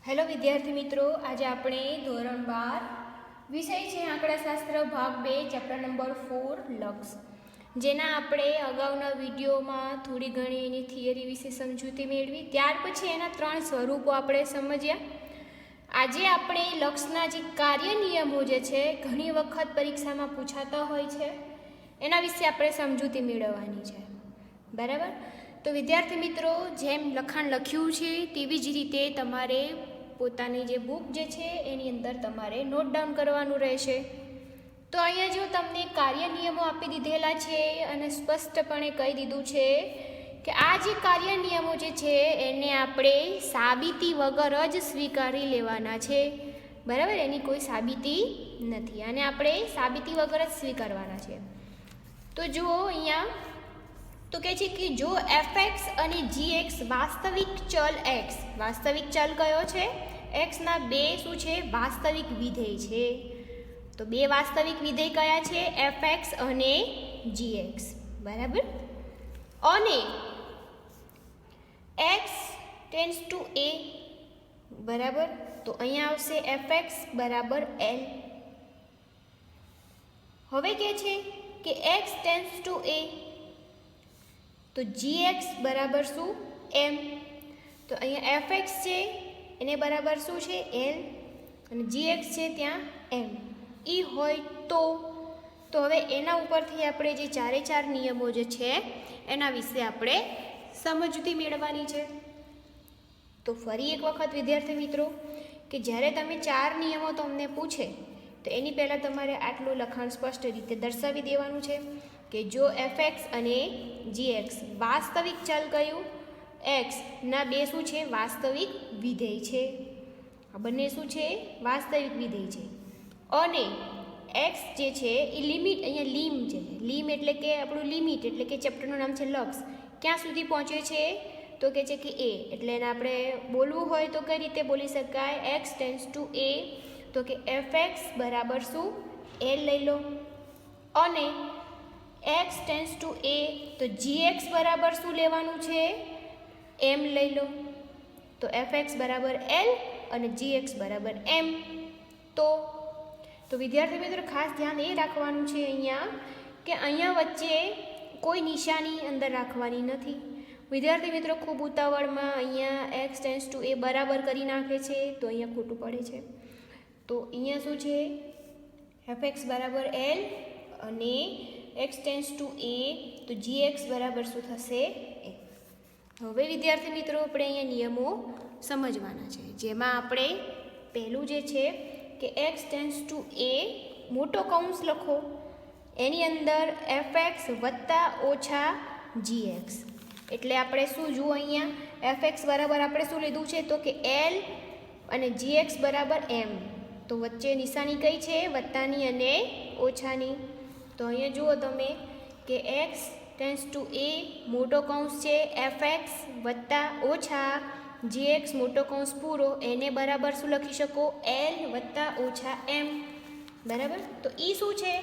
Hello વિદ્યાર્થી મિત્રો, આજે આપણે ધોરણ 12 વિષય છે આંકડાશાસ્ત્ર ભાગ 2 ચેપ્ટર નંબર 4 લક્ષ, જેના આપણે અગાઉના વિડીયોમાં થોડી ઘણી એની થિયરી વિશે સમજૂતી મેળવી. ત્યાર પછી એના 3 સ્વરૂપો આપણે સમજ્યા. આજે આપણે લક્ષના જે કાર્ય નિયમો જે છે ઘણી વખત પરીક્ષામાં પૂછાતા હોય છે એના વિશે આપણે સમજૂતી મેળવવાની છે. બરાબર? તો વિદ્યાર્થી મિત્રો, જેમ લખાણ લખ્યું છે તેવી જ રીતે તમારે પોતાની જે બુક જે છે એની અંદર તમારે નોટ ડાઉન કરવાનું રહેશે. તો અહીંયા જો તમને કાર્ય નિયમો આપી દીધેલા છે અને સ્પષ્ટપણે કહી દીધું છે કે આ જે કાર્ય નિયમો જે છે એને આપણે સાબિતી વગર જ સ્વીકારી લેવાના છે. બરાબર? એની કોઈ સાબિતી નથી અને આપણે સાબિતી વગર જ સ્વીકારવાના છે. તો જુઓ અહીંયા તો કહે છે કે જો fx અને gx વાસ્તવિક ચલ x, વાસ્તવિક ચલ કયો છે? x ના બે શું છે? વાસ્તવિક વિધેય છે. તો બે વાસ્તવિક વિધેય કયા છે? fx અને gx. બરાબર? અને x ટેન્ડ્સ ટુ a. બરાબર? તો અહીંયા આવશે fx બરાબર l. હવે કહે છે કે x ટેન્ડ્સ ટુ a, તો gx બરાબર શું? m. તો અહીંયા fx છે એને બરાબર શું છે? l અને gx છે ત્યાં m. એ હોય તો હવે એના ઉપરથી આપણે જે ચારે ચાર નિયમો જે છે એના વિશે આપણે સમજૂતી મેળવવાની છે. તો ફરી એક વખત વિદ્યાર્થી મિત્રો, કે જ્યારે તમે ચાર નિયમો તમને પૂછે તો એની પહેલાં તમારે આટલું લખાણ સ્પષ્ટ રીતે દર્શાવી દેવાનું છે કે જો fx અને gx વાસ્તવિક ચલ કયું? x ના બે શું છે? વાસ્તવિક વિધેય છે. આ બંને શું છે? વાસ્તવિક વિધેય છે. અને x જે છે એ લિમિટ, અહીંયા લીમ છે. લીમ એટલે કે આપણું લિમિટ, એટલે કે ચેપ્ટરનું નામ છે લક્ષ. ક્યાં સુધી પહોંચે છે? તો કહે છે કે a. એટલે એને આપણે બોલવું હોય તો કઈ રીતે બોલી શકાય? x tends to a. તો કે fx બરાબર શું? l લઈ લો. અને x ટેન્ડ્સ ટુ a, તો gx બરાબર શું લેવાનું છે? m લઈ લો. તો fx બરાબર l અને gx બરાબર m. તો વિદ્યાર્થી મિત્રો, ખાસ ધ્યાન એ રાખવાનું છે અહીંયા કે અહીંયા વચ્ચે કોઈ નિશાની અંદર રાખવાની નથી. વિદ્યાર્થી મિત્રો ખૂબ ઉતાવળમાં અહીંયા x ટેન્ડ્સ ટુ a બરાબર કરી નાખે છે તો અહીંયા ખોટું પડે છે. તો અહીંયા શું છે? fx બરાબર l અને x ટેન્ડ્સ ટુ a, તો gx બરાબર શું થશે? a. હવે વિદ્યાર્થી મિત્રો, આપણે અહીંયા નિયમો સમજવાના છે, જેમાં આપણે પહેલું જે છે કે x ટેન્ડ્સ ટુ a મોટો કૌંસ લખો, એની અંદર fx વત્તા ઓછા gx. એટલે આપણે શું જુઓ અહીંયા fx બરાબર આપણે શું લીધું છે? તો કે l અને gx બરાબર m. તો વચ્ચે નિશાની કઈ છે? વત્તાની અને ઓછાની. તો અહીંયા જુઓ તમે કે x ટેન્ડ્સ ટુ a મોટો કૌંસ છે fx વત્તા ઓછા gx મોટો કૌંસ પૂરો, એને બરાબર શું લખી શકો? l વત્તા ઓછા m. બરાબર? તો એ શું છે?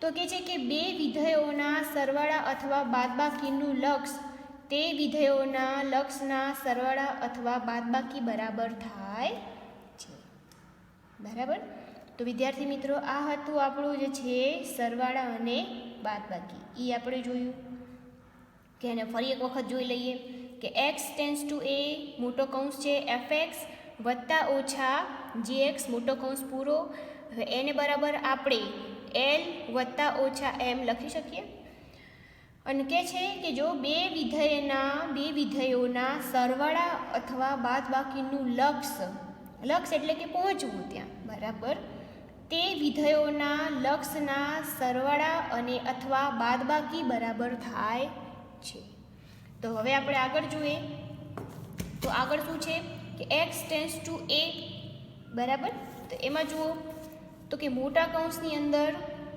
તો કહે છે કે બે વિધેયોના સરવાળા અથવા બાદબાકીનું લક્ષ તે વિધેયોના લક્ષના સરવાળા અથવા બાદબાકી બરાબર થાય છે. બરાબર? તો વિદ્યાર્થી મિત્રો, આ હતું આપણું જે છે સરવાળા અને બાદબાકી. એ આપણે જોયું કે એને ફરી એક વખત જોઈ લઈએ કે x ટેન્ડ્સ ટુ a મોટો કૌંસ છે fx વત્તા ઓછા gx મોટો કૌંસ પૂરો. હવે એને બરાબર આપણે l વત્તા ઓછા m લખી શકીએ. અને કહે છે કે જો બે વિધેયોના સરવાળા અથવા બાદબાકીનું લક્ષ એટલે કે પહોંચવું ત્યાં, બરાબર, તે વિધેયોના લક્ષના સરવાળા અને અથવા બાદબાકી બરાબર થાય છે. તો હવે આપણે આગળ જોઈએ તો આગળ શું છે કે x ટેન્ડ્સ ટુ a. બરાબર? તો એમાં જુઓ તો કે મોટા કૌંસની અંદર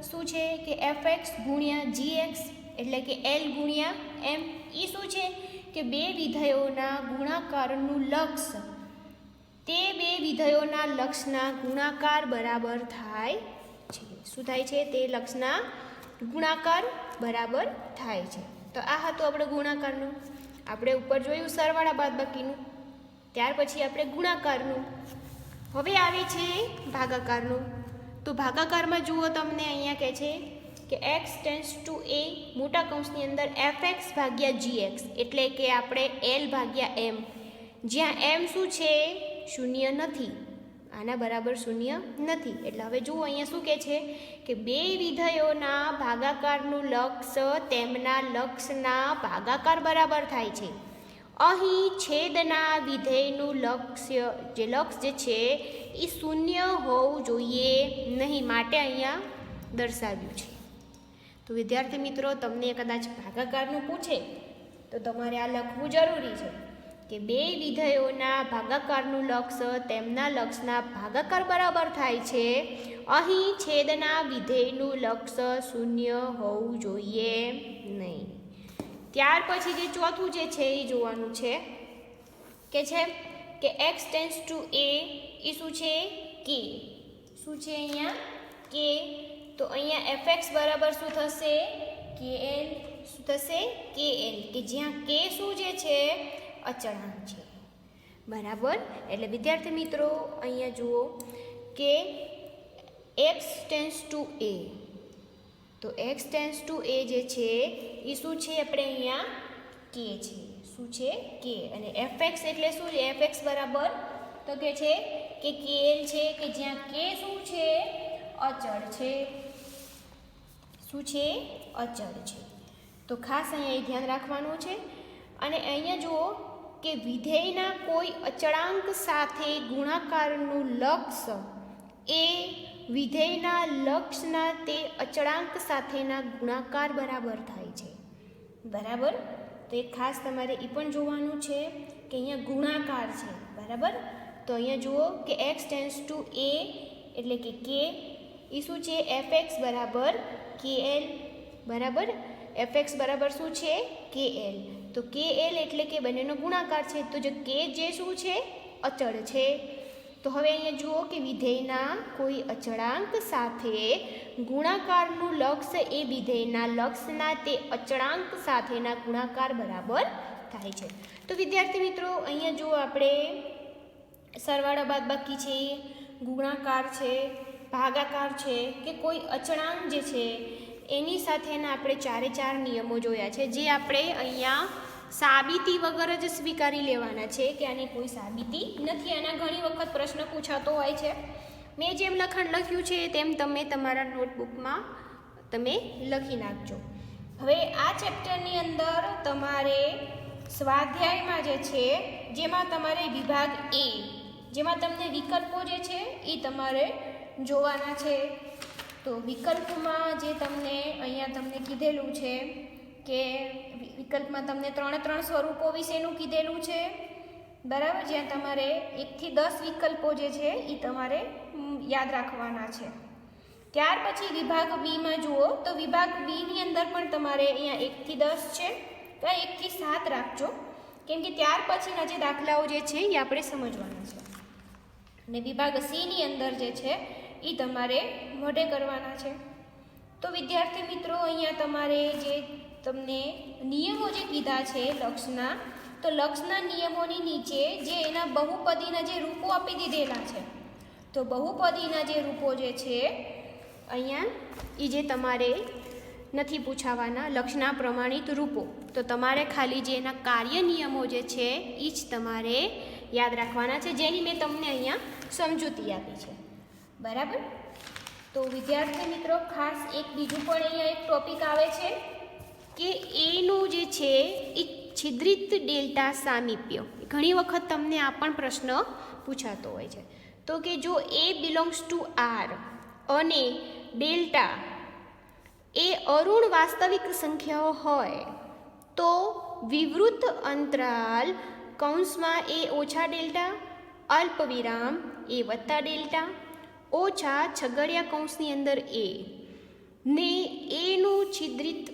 શું છે કે fx ગુણ્યા gx એટલે કે l ગુણ્યા m. એ શું છે કે બે વિધેયોના ગુણાકારનું લક્ષ તે બે વિધેયોના લક્ષના ગુણાકાર બરાબર થાય છે. શું થાય છે? તે લક્ષના ગુણાકાર બરાબર થાય છે. તો આ હતું આપણે ગુણાકારનું. આપણે ઉપર જોયું સરવાળા બાદબાકીનું. ત્યાર પછી આપણે ગુણાકારનું. હવે આવે છે ભાગાકારનું. તો ભાગાકારમાં જુઓ તમને અહીંયા કહે છે કે x ટેન્સ ટુ a મોટા કૌંસની અંદર fx ભાગ્યા gx, એટલે કે આપણે l ભાગ્યા m, જ્યાં m શું છે? શૂન્ય નથી, આના બરાબર શૂન્ય નથી. એટલે હવે જુઓ અહીંયા શું કહે છે કે બે વિધેયોના ભાગાકારનું લક્ષ તેમના લક્ષના ભાગાકાર બરાબર થાય છે. અહીં છેદના વિધેયનું લક્ષ જે છે એ શૂન્ય હોવું જોઈએ નહીં, માટે અહીંયા દર્શાવ્યું છે. તો વિદ્યાર્થી મિત્રો, તમને કદાચ ભાગાકારનું પૂછે તો તમારે આ લખવું જરૂરી છે કે બે વિધેયોના ભાગાકારનું લક્ષ તેમના લક્ષના ભાગાકાર બરાબર થાય છે. અહીં છેદના વિધેયનું લક્ષ શૂન્ય હોવું જોઈએ નહીં. ત્યાર પછી જે ચોથું જે છે એ જોવાનું છે કે x ટેન્સ ટુ a એ શું છે? k. શું છે અહીંયા? k. તો અહીંયા fx બરાબર શું થશે? kl. શું થશે? kl, કે જ્યાં k શું જે છે? અચળાંક છે. બરાબર. એટલે વિદ્યાર્થી મિત્રો અહીંયા જુઓ કે x ટેન્સ ટુ a, તો x ટેન્સ ટુ a જે છે એ શું છે? આપણે અહીંયા k છે. શું છે? k. અને fx એટલે શું છે? fx બરાબર તો કે છે કે kl છે, કે જ્યાં k શું છે? અચળ છે. શું છે? અચળ છે. તો ખાસ અહીંયા એ ધ્યાન રાખવાનું છે. અને અહીંયા જુઓ કે વિધેયના કોઈ અચળાંક સાથે ગુણાકારનું લક્ષ એ વિધેયના લક્ષના તે અચળાંક સાથેના ગુણાકાર બરાબર થાય છે. બરાબર. તો એ ખાસ તમારે એ પણ જોવાનું છે કે અહીંયા ગુણાકાર છે. બરાબર. તો અહીંયા જુઓ કે x ટેન્સ ટુ a એટલે કે k એ શું છે? fx બરાબર kl. બરાબર. fx બરાબર શું છે? kl. તો kl એટલે કે બંનેનો ગુણાકાર છે. તો જો k જે શું છે? અચળ છે. તો હવે અહીંયા જુઓ કે વિધેયના કોઈ અચળાંક સાથે ગુણાકારનું લક્ષ એ વિધેયના લક્ષના તે અચળાંક સાથેના ગુણાકાર બરાબર થાય છે. તો વિદ્યાર્થી મિત્રો અહીંયા જુઓ આપણે સરવાળા બાદબાકી છે, ગુણાકાર છે, ભાગાકાર છે, કે કોઈ અચળાંક જે છે એની સાથેના આપણે ચારે ચાર નિયમો જોયા છે, જે આપણે અહીંયા સાબિતી વગર જ સ્વીકારી લેવાના છે કે આની કોઈ સાબિતી નથી. આના ઘણી વખત પ્રશ્ન પૂછાતો હોય છે. મેં જેમ લખાણ લખ્યું છે તેમ તમે તમારા નોટબુકમાં તમે લખી નાખજો. હવે આ ચેપ્ટરની અંદર તમારે સ્વાધ્યાયમાં જે છે, જેમાં તમારે વિભાગ A, જેમાં તમને વિકલ્પો જે છે એ તમારે જોવાના છે. તો વિકલ્પમાં જે તમને અહીંયા તમને કીધેલું છે કે વિકલ્પમાં તમને 3 સ્વરૂપો વિશેનું કીધેલું છે. બરાબર. જ્યાં તમારે 1 થી 10 વિકલ્પો જે છે એ તમારે યાદ રાખવાના છે. ત્યાર પછી વિભાગ બીમાં જુઓ તો વિભાગ બીની અંદર પણ તમારે અહીંયા 1 થી 10 છે, તો 1 થી 7 રાખજો, કેમ કે ત્યાર પછીના જે દાખલાઓ જે છે એ આપણે સમજવાના છે. અને વિભાગ સીની અંદર જે છે એ તમારે મોઢે કરવાના છે. તો વિદ્યાર્થી મિત્રો અહીંયા તમારે જે તમને નિયમો જે કીધા છે લક્ષના, તો લક્ષના નિયમોની નીચે જે એના બહુપદીના જે રૂપો આપી દીધેલા છે, તો બહુપદીના જે રૂપો જે છે અહીંયા એ જે તમારે નથી પૂછાવાના લક્ષના પ્રમાણિત રૂપો, તો તમારે ખાલી જે એના કાર્ય નિયમો જે છે એ જ તમારે યાદ રાખવાના છે, જેની મેં તમને અહીંયા સમજૂતી આપી છે. બરાબર. તો વિદ્યાર્થી મિત્રો ખાસ એક બીજું પણ અહીંયા એક ટોપિક આવે છે કે એનું જે છે એ છિદ્રિત ડેલ્ટા સામીપ્ય. ઘણી વખત તમને આ પણ પ્રશ્ન પૂછાતો હોય છે. તો કે જો A બિલોંગ્સ ટુ R અને ડેલ્ટા એ અરુણ વાસ્તવિક સંખ્યાઓ હોય તો વિવૃત અંતરાલ કૌંસમાં A ઓછા ડેલ્ટા અલ્પવિરામ A વત્તા ડેલ્ટા ઓછા છગડિયા કૌંસની અંદર A ને એનું છિદ્રિત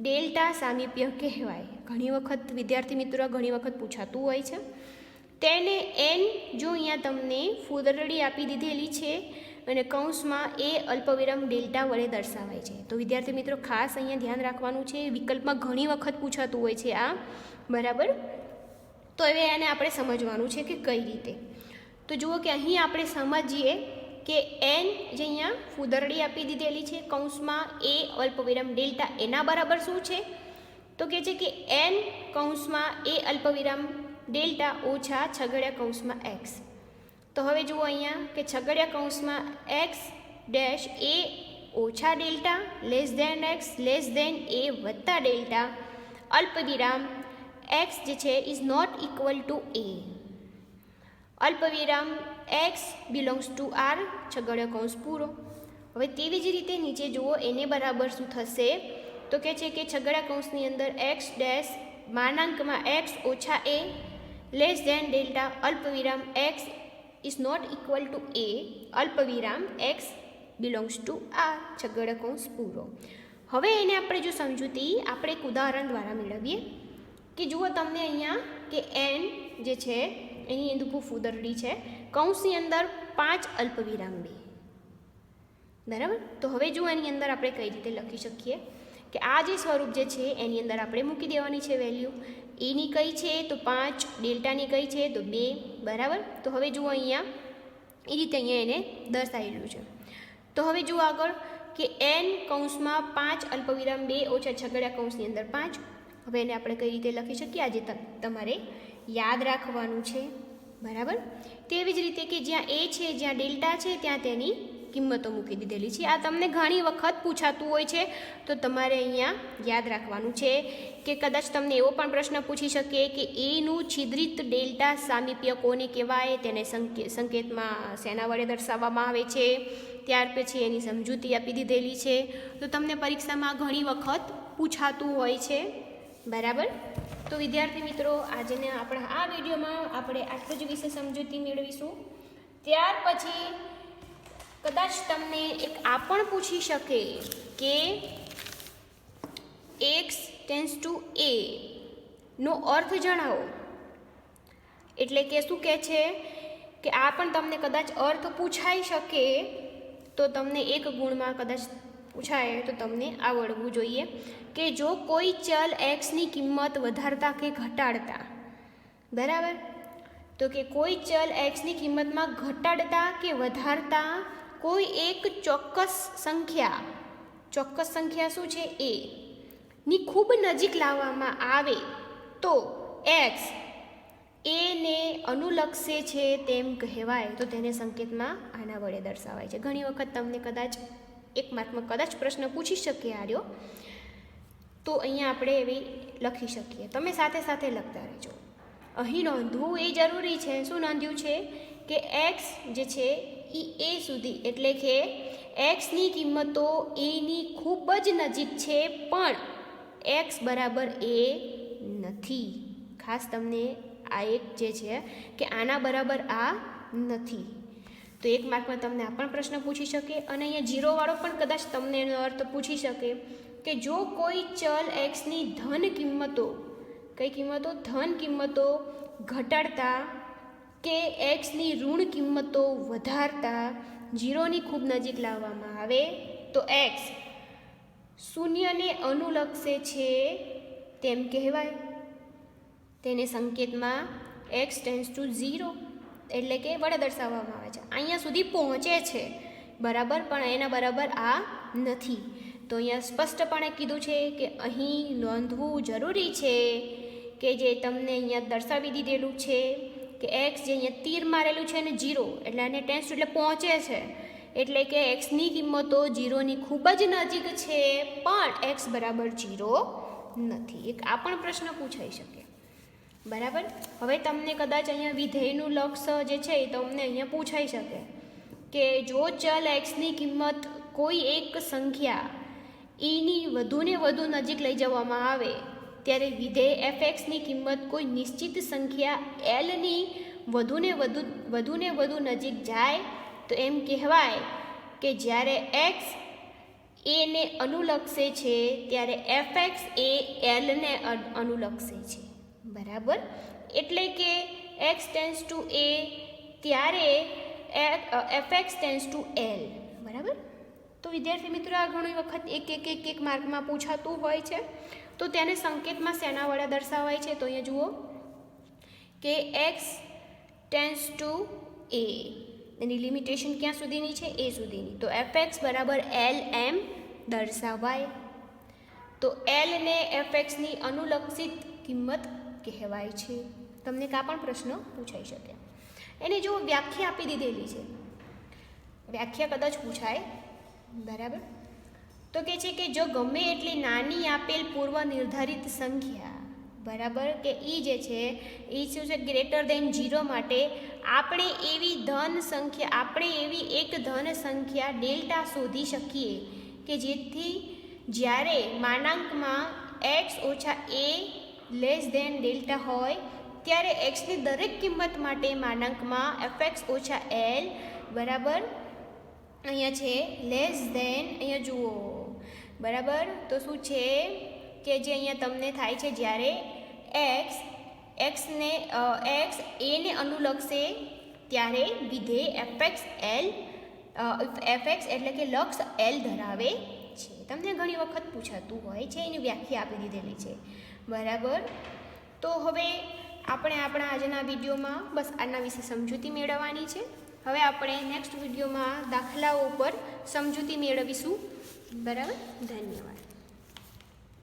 ડેલ્ટા સામીપ્ય કહેવાય. ઘણી વખત વિદ્યાર્થી મિત્રો ઘણી વખત પૂછાતું હોય છે. તેને n જો અહીંયા તમને ફૂદરડી આપી દીધેલી છે અને કૌંસમાં એ અલ્પવિરામ ડેલ્ટા વડે દર્શાવાય છે. તો વિદ્યાર્થી મિત્રો ખાસ અહીંયા ધ્યાન રાખવાનું છે, વિકલ્પમાં ઘણી વખત પૂછાતું હોય છે આ. બરાબર. તો હવે એને આપણે સમજવાનું છે કે કઈ રીતે. તો જુઓ કે અહીં આપણે સમજીએ કે એન જે અહીંયા ફૂદરડી આપી દીધેલી છે કૌંસમાં એ અલ્પવિરામ ડેલ્ટા એના બરાબર શું છે, તો કહે છે કે એન કૌંસમાં એ અલ્પવિરામ ડેલ્ટા ઓછા છગડિયા કૌંસમાં એક્સ. તો હવે જુઓ અહીંયા કે છગડિયા કૌંસમાં એક્સ ડેશ એ ઓછા delta less than x less than a વત્તા ડેલ્ટા અલ્પવિરામ એક્સ જે છે is not equal to a, અલ્પવિરામ એક્સ બિલોંગ્સ ટુ આર છગડીયો કૌંસ પૂરો. હવે તેવી જ રીતે નીચે જુઓ એને બરાબર શું થશે, તો કહે છે કે છગડીયા કૌંસની અંદર એક્સ ડેશ માનાંકમાં એક્સ ઓછા એ લેસ ધેન ડેલ્ટા અલ્પવિરામ x is not equal to a, અલ્પવિરામ એક્સ બિલોંગ્સ ટુ આર છગડીયો કૌંસ પૂરો. હવે એને આપણે જો સમજૂતી આપણે એક ઉદાહરણ દ્વારા મેળવીએ કે જુઓ તમને અહીંયા કે એન જે છે એની અંદર ફૂદરડી છે કૌંસની અંદર 5 અલ્પવિરામ 2, બરાબર. તો હવે જો એની અંદર આપણે કઈ રીતે લખી શકીએ કે આ જે સ્વરૂપ જે છે એની અંદર આપણે મૂકી દેવાની છે વેલ્યુ. એની કઈ છે તો 5, ડેલ્ટાની કઈ છે તો 2, બરાબર. તો હવે જુઓ અહીંયા એ રીતે અહીંયા એને દર્શાવેલું છે. તો હવે જુઓ આગળ કે એન કૌંસમાં 5 અલ્પવિરામ 2 ઓછા છગડીયા કૌંસની અંદર 5. હવે એને આપણે કઈ રીતે લખી શકીએ આજે તમારે યાદ રાખવાનું છે, બરાબર. તેવી જ રીતે કે જ્યાં એ છે જ્યાં ડેલ્ટા છે ત્યાં તેની કિંમતો મૂકી દીધેલી છે. આ તમને ઘણી વખત પૂછાતું હોય છે તો તમારે અહીંયા યાદ રાખવાનું છે કે કદાચ તમને એવો પણ પ્રશ્ન પૂછી શકે કે એનું છિદ્રિત ડેલ્ટા સામીપ્ય કોને કહેવાય, તેને સંકેતમાં શેના વડે દર્શાવવામાં આવે છે, ત્યાર પછી એની સમજૂતી આપી દીધેલી છે. તો તમને પરીક્ષામાં ઘણી વખત પૂછાતું હોય છે, બરાબર. તો વિદ્યાર્થી મિત્રો આજને આપણા આ વિડીયોમાં આપણે આટલું જ વિશે સમજૂતી મેળવીશું. ત્યાર પછી કદાચ તમને એક આ પણ પૂછી શકે કે એક્સ ટેન્સ ટુ એ નો અર્થ જણાવો. એટલે કે શું કહે છે કે આ પણ તમને કદાચ અર્થ પૂછાઈ શકે તો તમને એક ગુણમાં કદાચ પૂછાય તો તમને આવડવું જોઈએ કે જો કોઈ ચલ એક્સની કિંમત વધારતા કે ઘટાડતા, બરાબર. તો કે કોઈ ચલ એક્સની કિંમતમાં ઘટાડતા કે વધારતા કોઈ એક ચોક્કસ સંખ્યા શું છે એ ની ખૂબ નજીક લાવવામાં આવે તો એક્સ એને અનુલક્ષે છે તેમ કહેવાય. તો તેને સંકેતમાં આના વડે દર્શાવાય છે. ઘણી વખત તમને કદાચ એક માર્કમાં કદાચ પ્રશ્ન પૂછી શકે આર્યો, તો અહીંયા આપણે એવી લખી શકીએ. તમે સાથે સાથે લખતા રહેજો. અહીં નોંધવું એ જરૂરી છે. શું નોંધ્યું છે કે એક્સ જે છે એ સુધી એટલે કે એક્સની કિંમતો એની ખૂબ જ નજીક છે પણ એક્સ બરાબર એ નથી. ખાસ તમને આ એક જે છે કે આના બરાબર આ નથી. તો એક માર્કમાં તમને આ પણ પ્રશ્ન પૂછી શકે. અને અહીંયા જીરોવાળો પણ કદાચ તમને એનો અર્થ પૂછી શકે કે જો કોઈ ચલ એક્સની ધન કિંમતો ઘટાડતા કે એક્સની ઋણ કિંમતો વધારતા જીરોની ખૂબ નજીક લાવવામાં આવે તો એક્સ શૂન્યને અનુલક્ષે છે તેમ કહેવાય. તેને સંકેતમાં એક્સ ટેન્સ ટુ 0 એટલે કે વડે દર્શાવવામાં આવે છે. અહીંયા સુધી પહોંચે છે, બરાબર, પણ એના બરાબર આ નથી. તો અહીંયા સ્પષ્ટપણે કીધું છે કે અહીં નોંધવું જરૂરી છે કે જે તમને અહીંયા દર્શાવી દીધેલું છે કે એક્સ જે અહીંયા તીર મારેલું છે ને 0 એટલે આને ટેન્સ એટલે પહોંચે છે એટલે કે એક્સની કિંમતો 0ની ખૂબ જ નજીક છે પણ એક્સ બરાબર 0 નથી. એક આ પણ પ્રશ્ન પૂછાઈ શકે, બરાબર. હવે તમને કદાચ અહીંયા વિધેયનું લક્ષ જે છે એ તમને અહીંયા પૂછાઈ શકે કે જો ચલ એક્સની કિંમત કોઈ એક સંખ્યા એની વધુને વધુ નજીક લઈ જવામાં આવે ત્યારે વિધેય એફએક્સની કિંમત કોઈ નિશ્ચિત સંખ્યા એલની વધુને વધુ નજીક જાય તો એમ કહેવાય કે જ્યારે એક્સ એને અનુલક્ષે છે ત્યારે એફએક્સ એ એલને અનુલક્ષે છે, બરાબર. એટલે કે એક્સ ટેન્સ ટુ એ ત્યારે એફએક્સ ટેન્સ ટુ એલ, બરાબર. તો વિદ્યાર્થી મિત્રો આ ઘણી વખત એક માર્કમાં પૂછાતું હોય છે. તો તેને સંકેતમાં શેના વડે દર્શાવાય છે તો અહીંયા જુઓ કે એક્સ ટેન્સ ટુ એ, એની લિમિટેશન ક્યાં સુધીની છે? એ સુધીની. તો એફએક્સ બરાબર એલ એમ દર્શાવાય. તો એલ ને એફએક્સની અનુલક્ષિત કિંમત કહેવાય છે. તમને કાં પણ પ્રશ્ન પૂછાઈ શકે. એને જો વ્યાખ્યા આપી દીધેલી છે, વ્યાખ્યા કદાચ પૂછાય, બરાબર. તો કે છે કે જો ગમે એટલી નાની આપેલ પૂર્વ નિર્ધારિત સંખ્યા, બરાબર, કે ઈ જે છે એ શું છે ગ્રેટર દેન 0 માટે આપણે એવી એક ધન સંખ્યા ડેલ્ટા શોધી શકીએ કે જેથી જ્યારે માનાંકમાં x ઓછા a લેસ દેન ડેલ્ટા હોય ત્યારે એક્સની દરેક કિંમત માટે માનાંકમાં fx ઓછા એલ બરાબર અહીંયા છે લેસ દેન, અહીંયા જુઓ, બરાબર. તો શું છે કે જે અહીંયા તમને થાય છે જ્યારે એક્સ એને અનુલક્ષે ત્યારે વિધેય એફએક્સ એટલે કે લક્ષ એલ ધરાવે છે. તમને ઘણી વખત પૂછાતું હોય છે, એની વ્યાખ્યા આપી દીધેલી છે, બરાબર. તો હવે આપણે આપણા આજના વિડીયોમાં બસ આના વિશે સમજૂતી મેળવવાની છે. હવે આપણે નેક્સ્ટ વિડીયોમાં દાખલાઓ પર સમજૂતી મેળવીશું, બરાબર. ધન્યવાદ.